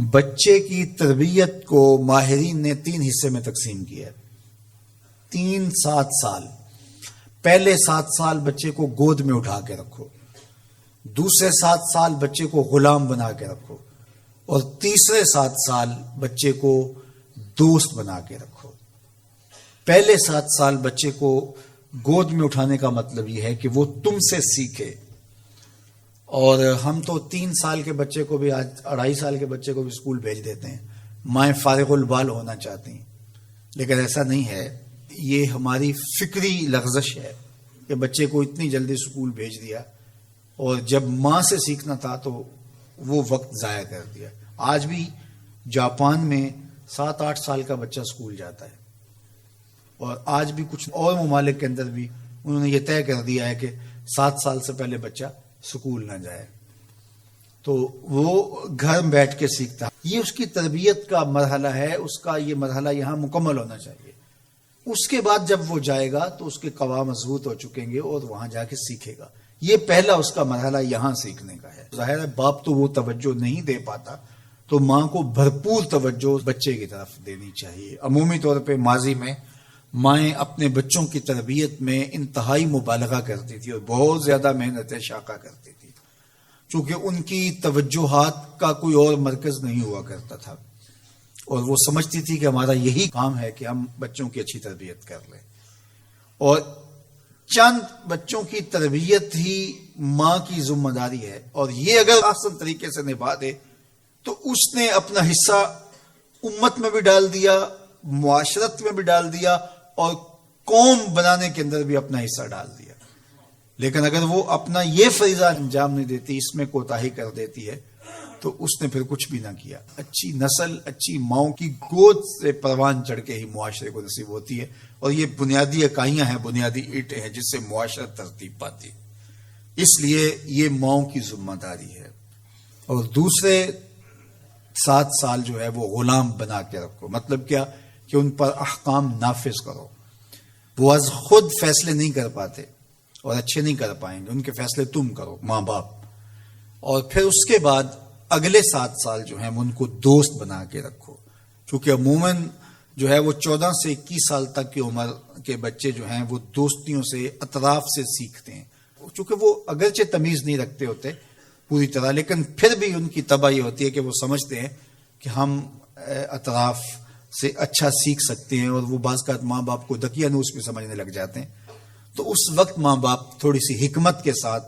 بچے کی تربیت کو ماہرین نے 3 حصے میں تقسیم کیا ہے۔ 3-7 سال۔ پہلے 7 سال بچے کو گود میں اٹھا کے رکھو، دوسرے 7 سال بچے کو غلام بنا کے رکھو، اور تیسرے 7 سال بچے کو دوست بنا کے رکھو۔ پہلے 7 سال بچے کو گود میں اٹھانے کا مطلب یہ ہے کہ وہ تم سے سیکھے، اور ہم تو 3 سال کے بچے کو بھی، آج 2.5 سال کے بچے کو بھی اسکول بھیج دیتے ہیں، مائیں فارغ البال ہونا چاہتی ہیں، لیکن ایسا نہیں ہے۔ یہ ہماری فکری لغزش ہے کہ بچے کو اتنی جلدی اسکول بھیج دیا، اور جب ماں سے سیکھنا تھا تو وہ وقت ضائع کر دیا۔ آج بھی جاپان میں 7-8 سال کا بچہ اسکول جاتا ہے، اور آج بھی کچھ اور ممالک کے اندر بھی انہوں نے یہ طے کر دیا ہے کہ 7 سال سے پہلے بچہ اسکول نہ جائے، تو وہ گھر میں بیٹھ کے سیکھتا ہے۔ یہ اس کی تربیت کا مرحلہ ہے، اس کا یہ مرحلہ یہاں مکمل ہونا چاہیے۔ اس کے بعد جب وہ جائے گا تو اس کے قواعد مضبوط ہو چکیں گے اور وہاں جا کے سیکھے گا۔ یہ پہلا اس کا مرحلہ یہاں سیکھنے کا ہے۔ ظاہر ہے باپ تو وہ توجہ نہیں دے پاتا، تو ماں کو بھرپور توجہ بچے کی طرف دینی چاہیے۔ عمومی طور پہ ماضی میں مائیں اپنے بچوں کی تربیت میں انتہائی مبالغہ کرتی تھی اور بہت زیادہ محنت شاقہ کرتی تھی، چونکہ ان کی توجہات کا کوئی اور مرکز نہیں ہوا کرتا تھا، اور وہ سمجھتی تھی کہ ہمارا یہی کام ہے کہ ہم بچوں کی اچھی تربیت کر لیں، اور چند بچوں کی تربیت ہی ماں کی ذمہ داری ہے، اور یہ اگر احسن طریقے سے نبھا دے تو اس نے اپنا حصہ امت میں بھی ڈال دیا، معاشرت میں بھی ڈال دیا، اور قوم بنانے کے اندر بھی اپنا حصہ ڈال دیا۔ لیکن اگر وہ اپنا یہ فریضہ انجام نہیں دیتی، اس میں کوتاہی کر دیتی ہے، تو اس نے پھر کچھ بھی نہ کیا۔ اچھی نسل اچھی ماؤں کی گود سے پروان چڑھ کے ہی معاشرے کو نصیب ہوتی ہے، اور یہ بنیادی اکائیاں ہیں، بنیادی اینٹیں ہیں جس سے معاشرت ترتیب پاتی ہے۔ اس لیے یہ ماؤں کی ذمہ داری ہے۔ اور دوسرے 7 سال جو ہے وہ غلام بنا کے رکھو۔ مطلب کیا؟ کہ ان پر احکام نافذ کرو۔ وہ از خود فیصلے نہیں کر پاتے اور اچھے نہیں کر پائیں گے، ان کے فیصلے تم کرو، ماں باپ۔ اور پھر اس کے بعد اگلے 7 سال جو ہیں ان کو دوست بنا کے رکھو، کیونکہ عموماً جو ہے وہ 14 سے 21 سال تک کی عمر کے بچے جو ہیں وہ دوستیوں سے، اطراف سے سیکھتے ہیں، چونکہ وہ اگرچہ تمیز نہیں رکھتے ہوتے پوری طرح، لیکن پھر بھی ان کی طبع یہ ہوتی ہے کہ وہ سمجھتے ہیں کہ ہم اطراف سے اچھا سیکھ سکتے ہیں، اور وہ بعض کا ماں باپ کو دقیانوس بھی سمجھنے لگ جاتے ہیں۔ تو اس وقت ماں باپ تھوڑی سی حکمت کے ساتھ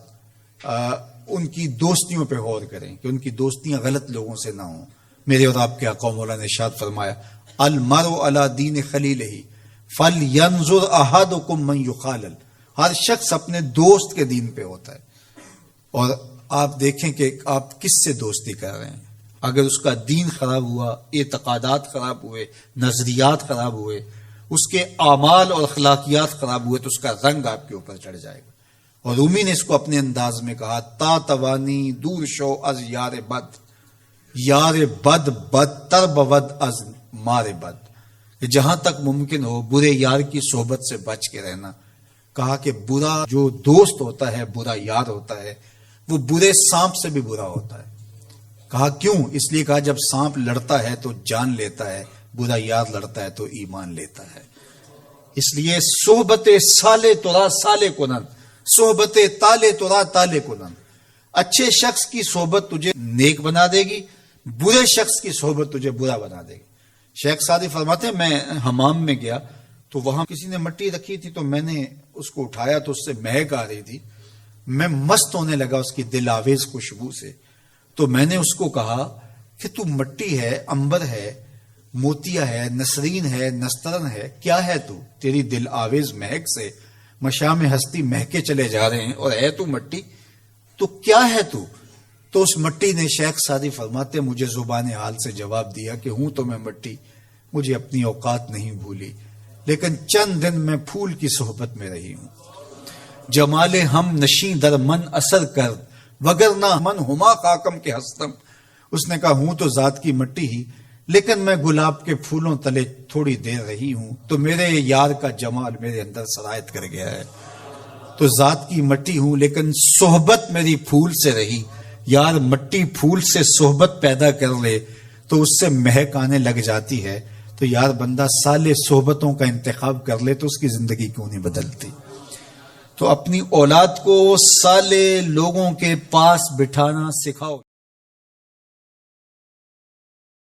ان کی دوستیوں پہ غور کریں کہ ان کی دوستیاں غلط لوگوں سے نہ ہوں۔ میرے اور آپ کے آقا مولا نے ارشاد فرمایا، المرء علی دین خلیلہ فلینظر احدکم من یخالل۔ ہر شخص اپنے دوست کے دین پہ ہوتا ہے، اور آپ دیکھیں کہ آپ کس سے دوستی کر رہے ہیں۔ اگر اس کا دین خراب ہوا، اعتقادات خراب ہوئے، نظریات خراب ہوئے، اس کے اعمال اور اخلاقیات خراب ہوئے، تو اس کا رنگ آپ کے اوپر چڑھ جائے گا۔ اور رومی نے اس کو اپنے انداز میں کہا، تا توانی دور شو از یار بد، یار بد بدتر بود از مار بد، کہ جہاں تک ممکن ہو برے یار کی صحبت سے بچ کے رہنا۔ کہا کہ برا جو دوست ہوتا ہے، برا یار ہوتا ہے، وہ برے سانپ سے بھی برا ہوتا ہے۔ کہا کیوں؟ اس لیے کہا جب سانپ لڑتا ہے تو جان لیتا ہے، برا یار لڑتا ہے تو ایمان لیتا ہے۔ اس لیے صحبت سالے ترا سالے کنن، صحبت تالے ترا تالے کنن۔ اچھے شخص کی صحبت تجھے نیک بنا دے گی، برے شخص کی صحبت تجھے برا بنا دے گی۔ شیخ سعدی فرماتے ہیں، میں حمام میں گیا تو وہاں کسی نے مٹی رکھی تھی، تو میں نے اس کو اٹھایا تو اس سے مہک آ رہی تھی، میں مست ہونے لگا اس کی دل آویز خوشبو سے۔ تو میں نے اس کو کہا کہ تو مٹی ہے، عنبر ہے، موتیا ہے، نسرین ہے، نسترن ہے، کیا ہے تو؟ تیری دل آویز مہک سے مشام ہستی مہکے چلے جا رہے ہیں، اور ہے تو مٹی، تو کیا ہے تو؟ تو اس مٹی نے، شیخ سعدی فرماتے، مجھے زبان حال سے جواب دیا کہ ہوں تو میں مٹی، مجھے اپنی اوقات نہیں بھولی، لیکن چند دن میں پھول کی صحبت میں رہی ہوں۔ جمال ہم نشیں در من اثر کر، وگرنہ من ہما خاکم کے ہستم۔ اس نے کہا ہوں تو ذات کی مٹی ہی، لیکن میں گلاب کے پھولوں تلے تھوڑی دیر رہی ہوں تو میرے یار کا جمال میرے اندر سرایت کر گیا ہے۔ تو ذات کی مٹی ہوں لیکن صحبت میری پھول سے رہی۔ یار مٹی پھول سے صحبت پیدا کر لے تو اس سے مہک آنے لگ جاتی ہے، تو یار بندہ صالح صحبتوں کا انتخاب کر لے تو اس کی زندگی کیوں نہیں بدلتی؟ تو اپنی اولاد کو صالح لوگوں کے پاس بٹھانا سکھاؤ۔